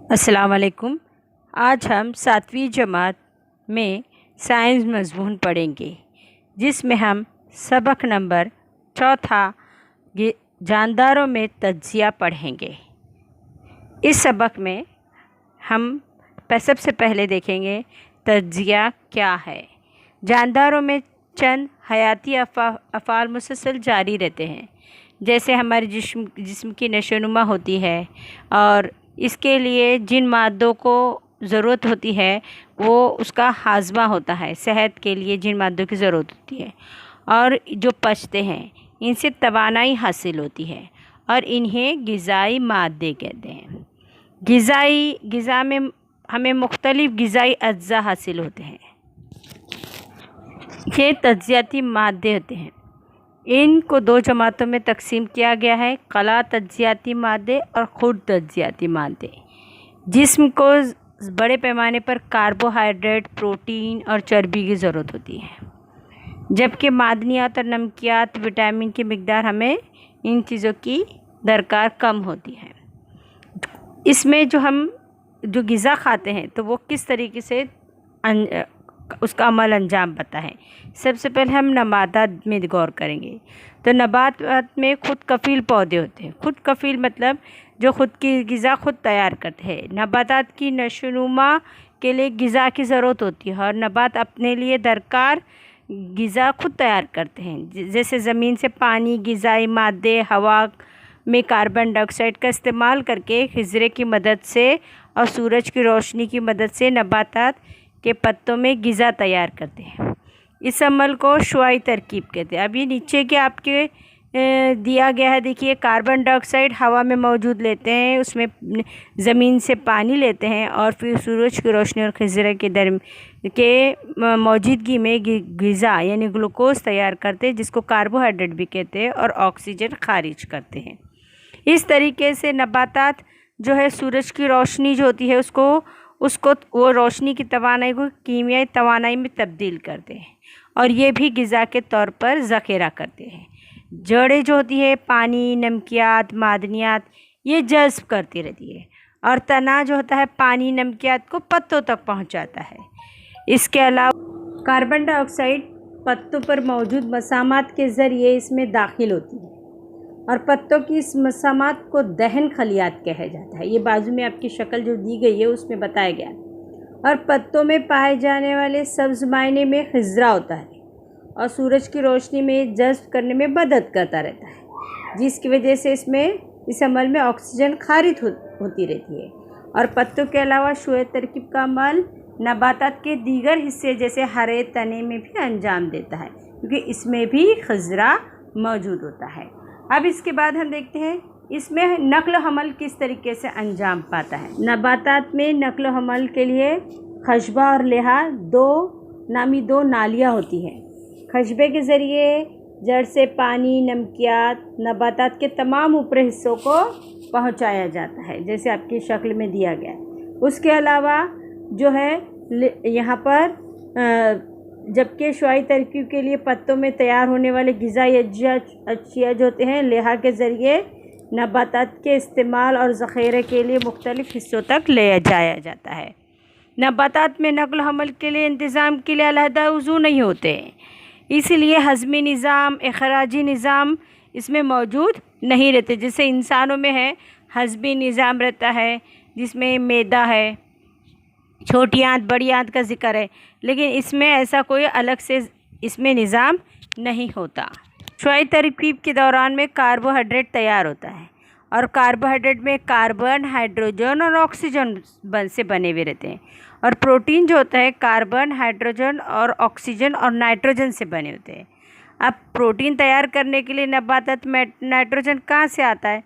अस्सलाम वालेकुम। आज हम 7वीं जमात में साइंस मज़मून पढ़ेंगे, जिसमें हम सबक नंबर चौथा जानदारों में तज्ज़िया पढ़ेंगे। इस सबक में हम सबसे पहले देखेंगे तज्ज़िया क्या है। जानदारों में चंद हयाती अफ़ाल मुसलसल जारी रहते हैं, जैसे हमारे जिस्म की नशोनुमा होती है और इसके लिए जिन मादों को ज़रूरत होती है वो उसका हाज़मा होता है। सेहत के लिए जिन मादों की ज़रूरत होती है और जो पचते हैं इनसे तवानाई हासिल होती है और इन्हें ग़िज़ाई मादे कहते हैं। ग़िज़ा में हमें मुख्तलिफ़ ग़िज़ाई अज्जा हासिल होते हैं। ये तज्ज़ियाती मादे होते हैं। इनको दो जमातों में तकसीम किया गया है, कला तज्ज़ियाती मादे और ख़ुद तज्ज़ियाती मादे। जिस्म को बड़े पैमाने पर कार्बोहाइड्रेट, प्रोटीन और चर्बी की ज़रूरत होती है, जबकि मादनियात और नमकियात, विटामिन की मिक़दार हमें इन चीज़ों की दरकार कम होती है। इसमें हम जो ग़िज़ा खाते हैं तो वो किस तरीके से उसका अमल अंजाम पता है। सबसे पहले हम नबातात में गौर करेंगे। तो नबातात में खुद कफ़ील पौधे होते हैं। खुद कफ़ील मतलब जो ख़ुद की ग़िज़ा खुद तैयार करते हैं। नबातात की नशोनुमा के लिए ग़िज़ा की ज़रूरत होती है और नबात अपने लिए दरकार ग़िज़ा खुद तैयार करते हैं, जैसे ज़मीन से पानी, ग़िज़ाई मादे, हवा में कार्बन डाइऑक्साइड का इस्तेमाल करके हिजरे की मदद से और सूरज की रोशनी की मदद से नबातात के पत्तों में ग़िज़ा तैयार करते हैं। इस अमल को शुआई तरकीब कहते हैं। अब ये नीचे के आपके दिया गया है, देखिए कार्बन डाइऑक्साइड हवा में मौजूद लेते हैं, उसमें ज़मीन से पानी लेते हैं और फिर सूरज की रोशनी और खिज़रे के मौजूदगी में ग़िज़ा यानी ग्लूकोज तैयार करते हैं, जिसको कार्बोहाइड्रेट भी कहते हैं, और ऑक्सीजन खारिज करते हैं। इस तरीके से नबातात जो है सूरज की रोशनी जो होती है उसको वो रोशनी की तवानाई को कीमियाई तवानाई में तब्दील करते हैं और ये भी ग़िज़ा के तौर पर ज़ख़ीरा करते हैं। जड़ें जो होती है पानी, नमकियात, मादनियात ये जज़्ब करती रहती है और तना जो होता है पानी, नमकियात को पत्तों तक पहुंचाता है। इसके अलावा कार्बन डाइऑक्साइड पत्तों पर मौजूद मसामात के ज़रिए इसमें दाखिल होती है और पत्तों की इस मसामात को दहन खलियात कहा जाता है। ये बाजू में आपकी शक्ल जो दी गई है उसमें बताया गया है। और पत्तों में पाए जाने वाले सब्ज़ मायने में खिज़रा होता है और सूरज की रोशनी में जज़्ब करने में मदद करता रहता है, जिसकी वजह से इस अमल में ऑक्सीजन खारिज होती रहती है। और पत्तों के अलावा शुए तरकीब का अमल नबातात के दीगर हिस्से जैसे हरे तने में भी अंजाम देता है, क्योंकि इसमें भी खिज़रा मौजूद होता है। अब इसके बाद हम देखते हैं इसमें नक़्ल हमल किस तरीके से अंजाम पाता है। नबातात में नक़्ल हमल के लिए खशबा और लेहा दो नालियाँ होती हैं। खशबे के ज़रिए जड़ से पानी, नमकियात नबातात के तमाम ऊपरी हिस्सों को पहुंचाया जाता है, जैसे आपकी शक्ल में दिया गया है। उसके अलावा जो है यहाँ पर जबकि शुआई तरकीब के लिए पत्तों में तैयार होने वाले ग़िज़ाई अशिया जो होते हैं लेहा के ज़रिए नबातात के इस्तेमाल और ज़ख़ीरे के लिए मुख्तलिफ़ हिस्सों तक ले जाया जाता है। नबातात में नक़्ल हमल के लिए इंतज़ाम के लिए अलहदा उज़ू नहीं होते, इसलिए हज़मी निज़ाम, इख़राजी निज़ाम इसमें मौजूद नहीं रहते। जैसे इंसानों में है हज़मी निज़ाम रहता है, जिसमें मैदा है, छोटी आंत, बड़ी आंत का ज़िक्र है, लेकिन इसमें ऐसा कोई अलग से इसमें निज़ाम नहीं होता। शुआई तरकीब के दौरान में कार्बोहाइड्रेट तैयार होता है और कार्बोहाइड्रेट में कार्बन, हाइड्रोजन और ऑक्सीजन से बने हुए रहते हैं। और प्रोटीन जो होता है कार्बन, हाइड्रोजन और ऑक्सीजन और नाइट्रोजन से बने होते हैं। अब प्रोटीन तैयार करने के लिए नबातात में नाइट्रोजन कहाँ से आता है?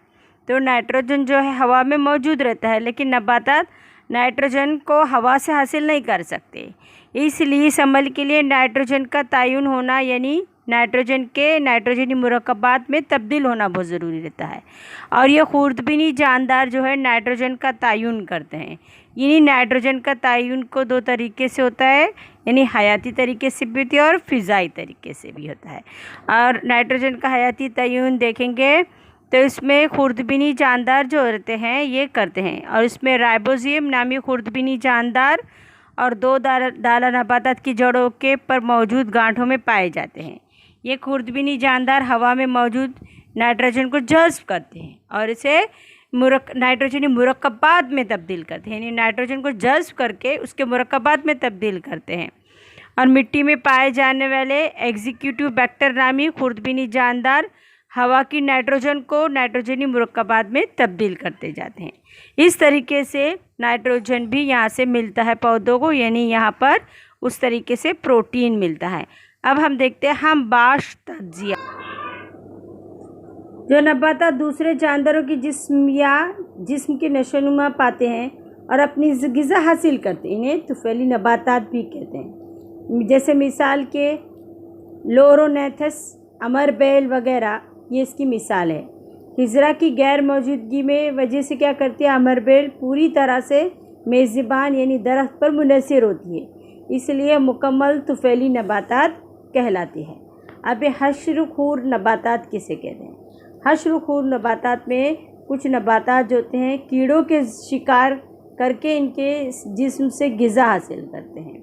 तो नाइट्रोजन जो है हवा में मौजूद रहता है, लेकिन नबातात नाइट्रोजन को हवा से हासिल नहीं कर सकते, इसलिए इस अमल के लिए नाइट्रोजन का तयन होना यानी नाइट्रोजन के नाइट्रोजनी मुरक्कबात में तब्दील होना बहुत ज़रूरी रहता है। और ये खुर्दबीनी जानदार जो है नाइट्रोजन का तयन करते हैं। यानी नाइट्रोजन का तयन को दो तरीके से होता है, यानी हयाती तरीके से भी होती है और फ़िज़ाई तरीके से भी होता है। और नाइट्रोजन का हयाती तयन देखेंगे तो इसमें खुर्दबीनी जानदार जो रहते हैं ये करते हैं, और इसमें राइबोजियम नामी खुर्दबीनी जानदार और दो दाला नबातात की जड़ों के पर मौजूद गांठों में पाए जाते हैं। ये खुर्दबीनी जानदार हवा में मौजूद नाइट्रोजन को जज्ब करते हैं और इसे नाइट्रोजनी मुरक्कबात में तब्दील करते हैं, यानी नाइट्रोजन को जज्ब करके उसके मुरक्कबात में तब्दील करते हैं। और मिट्टी में पाए जाने वाले एग्जीक्यूटिव बैक्टर नामी खुर्दबीनी जानदार हवा की नाइट्रोजन को नाइट्रोजनी मुरक्कबात में तब्दील करते जाते हैं। इस तरीके से नाइट्रोजन भी यहाँ से मिलता है पौधों को, यानी यहाँ पर उस तरीके से प्रोटीन मिलता है। अब हम देखते हैं हम बाश तज्जिया। जो नबातात दूसरे जानदारों की जिस्म के नशोनुमा पाते हैं और अपनी ग़िज़ा हासिल करते हैं, इन्हें तुफ़ैली नबातात भी कहते हैं। जैसे मिसाल के लोरोनेथस, अमरबेल वगैरह, ये इसकी मिसाल है। हिजरा की गैर मौजूदगी में वजह से क्या करती है, अमरबेल पूरी तरह से मेज़बान यानी दरख्त पर मुनहसर होती है, इसलिए मुकम्मल तुफ़ैली नबातात कहलाती है। अब हश्र-खूर नबातात किसे कहते हैं? हश्र-खूर नबातात में कुछ नबातात जो होते हैं कीड़ों के शिकार करके इनके जिस्म से ग़िज़ा हासिल करते हैं।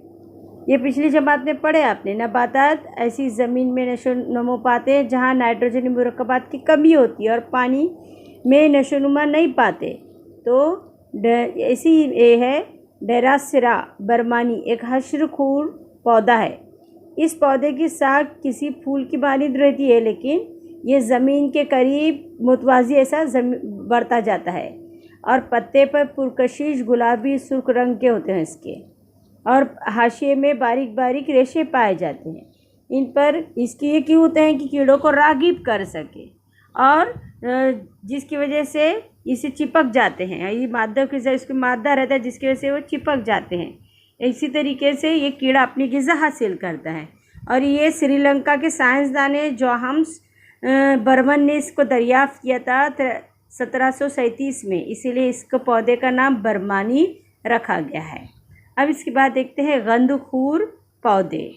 ये पिछली जमात में पढ़े आपने। नबातात ऐसी ज़मीन में नशोनुमा पाते हैं जहाँ नाइट्रोजन मुरक्कबात की कमी होती है और पानी में नशोनुमा नहीं पाते। तो ऐसी ये है डेरासिरा बर्मानी, एक हश्र-खूर पौधा है। इस पौधे की साख किसी फूल की मानद रहती है, लेकिन ये ज़मीन के करीब मुतवाज़ी ऐसा बढ़ता जाता है और पत्ते पर पुरकशिश गुलाबी सुर्ख रंग के होते हैं इसके, और हाशिए में बारीक बारीक रेशे पाए जाते हैं। इन पर इसके ये क्यों होते हैं कि कीड़ों को राग़िब कर सके, और जिसकी वजह से इसे चिपक जाते हैं। ये मादा के इसमें मादा रहता है जिसकी वजह से वो चिपक जाते हैं। इसी तरीके से ये कीड़ा अपनी ग़िज़ा हासिल करता है। और ये श्रीलंका के साइंसदान जोहान्स बर्मन ने इसको दरियाफ़्त किया था 1737 में, इसीलिए इसको पौधे का नाम बर्मानी रखा गया है। अब इसके बाद देखते हैं गंधखूर पौधे।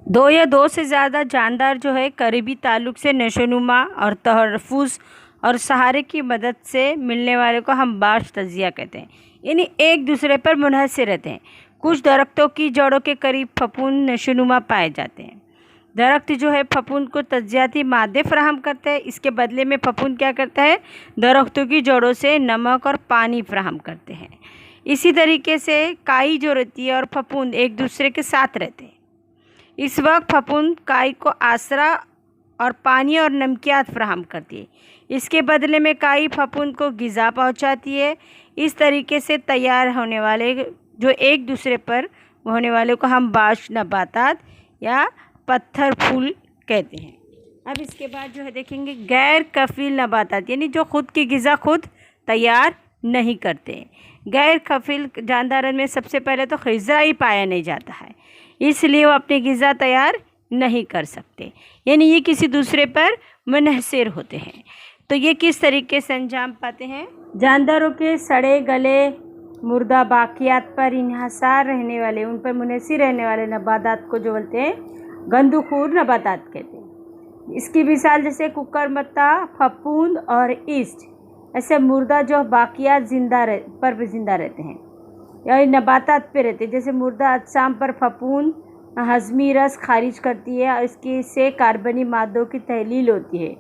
दो या दो से ज़्यादा जानदार जो है करीबी ताल्लुक़ से नशोनुमा और तहफ़्फ़ुज़ और सहारे की मदद से मिलने वाले को हम बाश तज्जिया कहते हैं, यानी एक दूसरे पर मुनहसर रहते हैं। कुछ दरख्तों की जड़ों के करीब फफूंद नशोनुमा पाए जाते हैं। दरख्त जो है फफूंद को तज्जियाती मादे फराहम करते हैं, इसके बदले में फफूंद क्या करता है, दरख्तों की जड़ों से नमक और पानी फराहम करते हैं। इसी तरीके से काई जो रहती है और फफूंद एक दूसरे के साथ रहते हैं। इस वक्त फफूंद काई को आसरा और पानी और नमकियात फराहम करती है, इसके बदले में काई फफूंद को ग़िज़ा पहुंचाती है। इस तरीके से तैयार होने वाले जो एक दूसरे पर होने वाले को हम बाश नबातात या पत्थर फूल कहते हैं। अब इसके बाद जो है देखेंगे गैर कफ़ील नबातात, यानी जो ख़ुद की ग़िज़ा खुद तैयार नहीं करते। गैर कफ़ील जानदारों में सबसे पहले तो ख़िज़रा ही पाया नहीं जाता है, इसलिए वो अपनी ग़िज़ा तैयार नहीं कर सकते, यानी ये किसी दूसरे पर मुनहसर होते हैं। तो ये किस तरीके से अंजाम पाते हैं? जानदारों के सड़े गले मुर्दा बाक़ियात पर इन्हसार रहने वाले, उन पर मुनहसर रहने वाले नबातात को जो बोलते हैं गंधखूर नबातात कहते हैं। इसकी मिसाल जैसे कुकरमत्ता, फफूंद और ईस्ट, ऐसे मुर्दा जो बाक़ियात जिंदा रहते हैं या नबातात पे रहते हैं। जैसे मुर्दा अजसाम पर फफूंद हज़मी रस खारिज करती है और इसकी से कार्बनी मादों की तहलील होती है,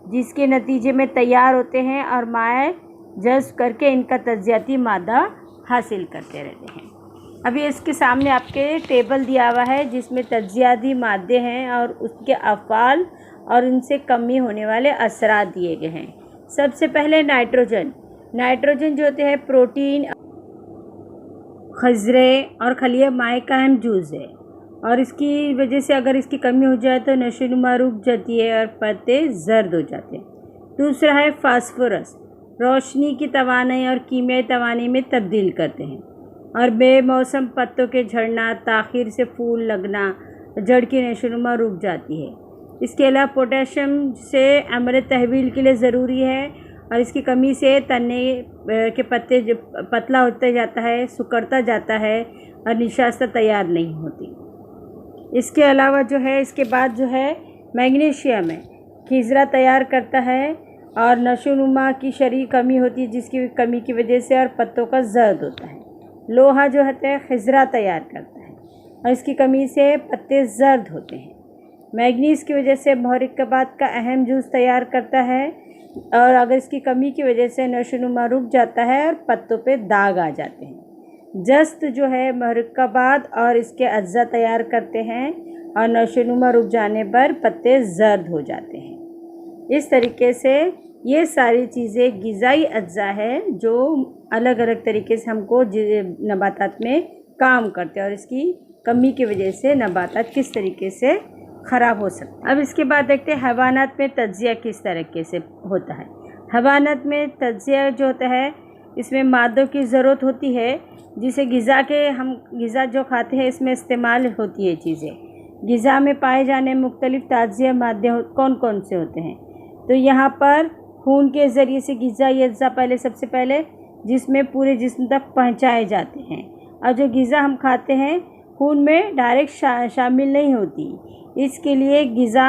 जिसके नतीजे में तैयार होते हैं और माए जज्ब करके इनका तज्जियाती मादा हासिल करते रहते हैं। अभी इसके सामने आपके टेबल दिया हुआ है जिसमें तज्जियाती मादे हैं और उसके अफ़ाल और उनसे कमी होने वाले असरात दिए गए हैं। सबसे पहले नाइट्रोजन जो होते हैं प्रोटीन, खज़रे और खलिया माए का अहम जुज़ है, और इसकी वजह से अगर इसकी कमी हो जाए तो नशोनुमा रुक जाती है और पत्ते जर्द हो जाते हैं। दूसरा है फास्फोरस, रोशनी की तवानाई और कीमियाई तवानाई में तब्दील करते हैं और बेमौसम पत्तों के झड़ना, ताख़ीर से फूल लगना, जड़ की नशोनुमा रुक जाती है। इसके अलावा पोटेशियम से अमल तहवील के लिए ज़रूरी है और इसकी कमी से तने के पत्ते पतला होता जाता है, सुकड़ता जाता है और निशास्ता तैयार नहीं होती। इसके अलावा जो है इसके बाद जो है मैग्नीशियम है। खिजरा तैयार करता है और नशोनुमा की शरीर कमी होती है जिसकी कमी की वजह से, और पत्तों का जर्द होता है। लोहा जो होता है खिजरा तैयार करता है और इसकी कमी से पत्ते जर्द होते हैं। मैग्नीज की वजह से मुहर्रिकात का अहम जूस तैयार करता है, और अगर इसकी कमी की वजह से नशोनुमा रुक जाता है और पत्तों पे दाग आ जाते हैं। जस्त जो है मुहर्रिकात और इसके अज्जा तैयार करते हैं और नशोनुमा रुक जाने पर पत्ते जर्द हो जाते हैं। इस तरीके से ये सारी चीज़ें ग़िज़ाई अज्जा है जो अलग अलग तरीके से हमको नबातात में काम करते हैं, और इसकी कमी की वजह से नबातात किस तरीके से ख़राब हो सकते हैं। अब इसके बाद देखते हैं हैवानात में तज्ज़िया किस तरीके से होता है। हैवानात में तज्ज़िया जो होता है इसमें मादों की ज़रूरत होती है जिसे हम ग़िज़ा जो खाते हैं इसमें इस्तेमाल होती है चीज़ें। ग़िज़ा में पाए जाने मुख्तलिफ़ ताज़िया मादे कौन कौन से होते हैं, तो यहाँ पर खून के ज़रिए से ग़िज़ाई अज्जा सबसे पहले जिसमें पूरे जिस्म तक पहुँचाए जाते हैं, और जो ग़िज़ा हम खाते हैं खून में डायरेक्ट शामिल नहीं होती। इसके लिए ग़िज़ा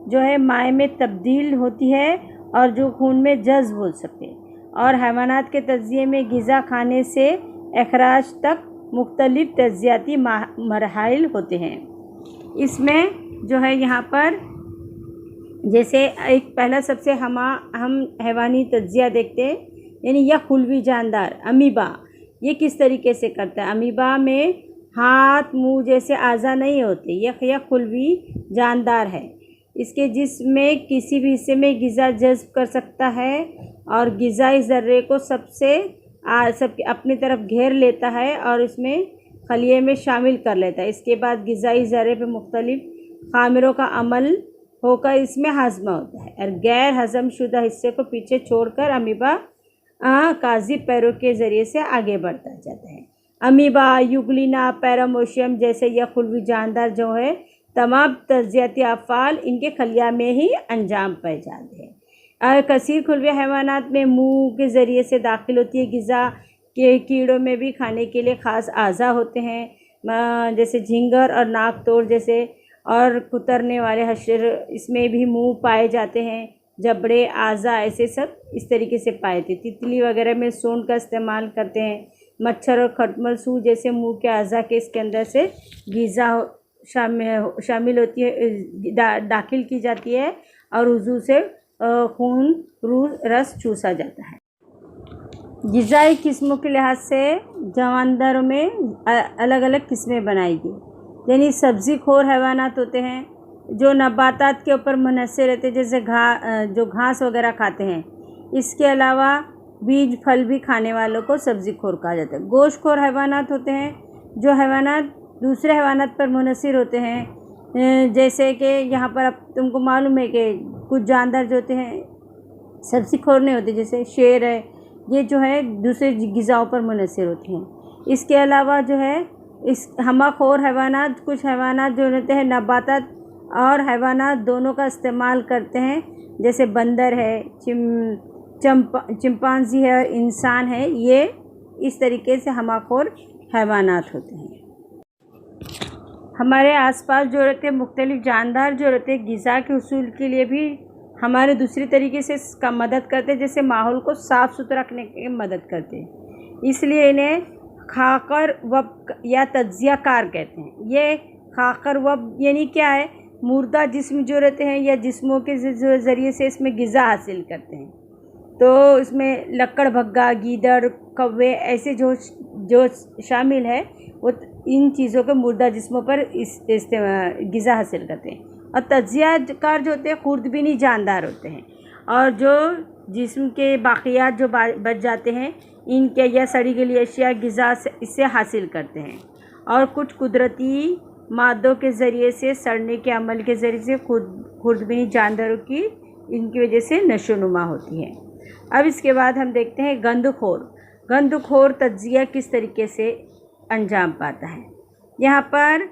जो है माए में तब्दील होती है और जो खून में जज्ब हो सके। और हैवानात के तज्ज़िये में ग़िज़ा खाने से अखराज तक मुख्तलिफ़ तज्ज़ियाती मरहाइल होते हैं। इसमें जो है यहाँ पर जैसे एक पहला सबसे हम हैवानी तज्ज़िया देखते हैं, यानी यह खुलवी जानदार अमीबा, ये किस तरीके से करता है। अमीबा में हाथ मुंह जैसे आज़ा नहीं होते, यह खुलवी जानदार है। इसके जिस्म में किसी भी हिस्से में ग़िज़ा जज्ब कर सकता है और ग़िज़ाई ज़र्रे को सब अपनी तरफ घेर लेता है और उसमें खलिए में शामिल कर लेता है। इसके बाद ग़िज़ाई ज़र्रे पे मुख्तलिफ़ ख़ामिरों का अमल होकर इसमें हाज़मा होता है, और गैर हज़म शुदा हिस्से को पीछे छोड़कर अमीबा काज़िब पैरों के ज़रिए से आगे बढ़ता जाता है। अमीबा, यूग्लिना, पैरामोशियम जैसे यह खुलवी जानदार जो है तमाम तज्ज़ियाती अफ़आल इनके खलिया में ही अंजाम पाए जाते हैं। कसीर खुलवी हैवानात में मुंह के ज़रिए से दाखिल होती है ग़िज़ा। के कीड़ों में भी खाने के लिए ख़ास आज़ा होते हैं, जैसे झिंगर और नाक तोड़ जैसे, और कुतरने वाले हशर इसमें भी मुंह पाए जाते हैं। जबड़े, आज़ा ऐसे सब इस तरीके से पाए थे। तितली वगैरह में सूंड का इस्तेमाल करते हैं। मच्छर और खटमल सू जैसे मुंह के आज़ा के इसके अंदर से ग़िज़ा शामिल होती है, दाखिल की जाती है, और उज़ू से खून रस चूसा जाता है। ग़िज़ाई किस्मों के लिहाज से जानवरों में अलग अलग किस्में बनाई गई, यानी सब्ज़ी खोर हैवानात होते हैं जो नबातात के ऊपर मुनहसर रहते हैं, जैसे जो घास वगैरह खाते हैं। इसके अलावा बीज फल भी खाने वालों को सब्ज़ी खोर कहा जाता है। गोश्त खोर हैवानात होते हैं जो हैवानात दूसरे हैवानात पर मुनहसर होते हैं, जैसे कि यहाँ पर अब तुमको मालूम है कि कुछ जानवर जो होते हैं सब्ज़ी खोर नहीं होते, जैसे शेर है, ये जो है दूसरे ग़िज़ाओं पर मुनहसर होते हैं। इसके अलावा जो है इस हमाखोर हैवानात, कुछ हैवानात जो रहते हैं नबातात और हैवानात दोनों का इस्तेमाल करते हैं, जैसे बंदर है, चिंपांजी है और इंसान है। ये इस तरीके से हमाखोर हैवानात होते हैं। हमारे आसपास जो रहते हैं मुख्तलिफ़ जानदार जो रहते हैं ग़िज़ा के हुसूल के लिए भी हमारे दूसरी तरीके से इसका मदद करते हैं, जैसे माहौल को साफ़ सुथरा रखने की मदद करते हैं। इसलिए इन्हें खाकर वब या तज्ज़िया कार कहते हैं। ये खाकर वब यानी क्या है, मुर्दा जिस्म जो रहते हैं या जिस्मों के ज़रिए से इसमें ग़िज़ा हासिल करते हैं। तो इसमें लक्कड़ भग्गा, गीदड़, कौवे ऐसे जो शामिल है वो इन चीज़ों के मुर्दा जिस्मों पर ग़िज़ा हासिल करते हैं। और तज्ज़िया कार जो होते हैं खुर्दबीनी जानदार होते हैं, और जो जिस्म के बाक़ियात जो बच जाते हैं इनके या सड़ी गली अशिया ग़िज़ा इससे हासिल करते हैं। और कुछ कुदरती मादों के ज़रिए से सड़ने के अमल के ज़रिए से खुर्दबीनी जानदारों की इनकी वजह से नशोनुमा होती है। अब इसके बाद हम देखते हैं गंदखोर तज्ज़िया किस तरीके से अंजाम पाता है। यहाँ पर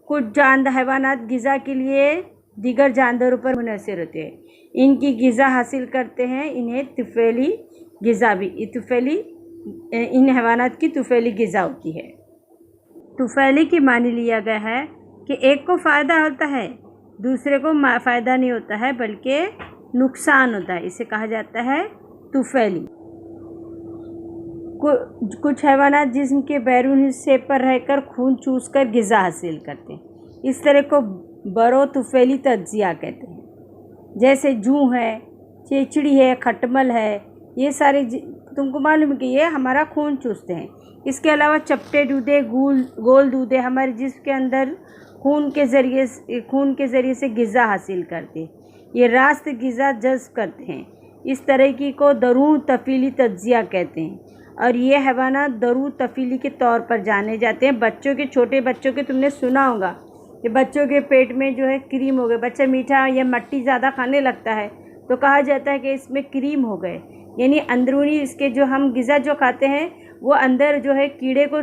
कुछ हैवानात ग़िज़ा के लिए दीगर जानवरों पर मुनहसर होते हैं, इनकी ग़िज़ा हासिल करते हैं। इन्हें तुफ़ैली ग़िज़ा भी इन हैवानात की तुफ़ैली ग़िज़ा होती है। तुफ़ैली की मानी लिया गया है कि एक को फ़ायदा होता है दूसरे को फ़ायदा नहीं होता है बल्कि नुकसान होता है, इसे कहा जाता है तुफैली। कुछ हैवानात जिस्म के बैरून हिस्से पर रहकर खून चूसकर ग़िज़ा हासिल करते हैं, इस तरह को बरो तुफैली तज्जिया कहते हैं। जैसे जूं है, चेचड़ी है, खटमल है, ये सारे तुमको मालूम है कि ये हमारा खून चूसते हैं। इसके अलावा चपटे दूधे, गोल दूधे हमारे जिस्म के अंदर खून के ज़रिए से ग़िज़ा हासिल करते हैं। ये रास्त ग़िज़ा जज़्ब करते हैं। इस तरह की को दरू तफ़ीली तज्जिया कहते हैं और ये हैवानात दरू तफ़ीली के तौर पर जाने जाते हैं। छोटे बच्चों के तुमने सुना होगा कि बच्चों के पेट में जो है क्रीम हो गए, बच्चा मीठा या मट्टी ज़्यादा खाने लगता है तो कहा जाता है कि इसमें क्रीम हो गए, यानी अंदरूनी इसके जो हम ग़िज़ा जो खाते हैं वो अंदर जो है कीड़े को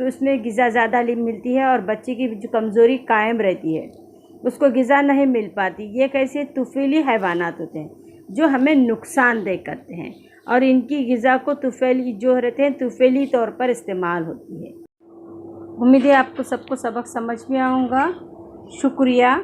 उसमें ग़िज़ा ज़्यादा मिलती है और बच्चे की जो कमज़ोरी कायम रहती है, उसको ग़िज़ा नहीं मिल पाती। ये कैसे तुफैली हैवानात होते हैं जो हमें नुकसानदेह करते हैं और इनकी ग़िज़ा को तुफैली जो रहते हैं तुफैली तौर पर इस्तेमाल होती है। उम्मीद है आपको सबको सबक समझ में आऊँगा। शुक्रिया।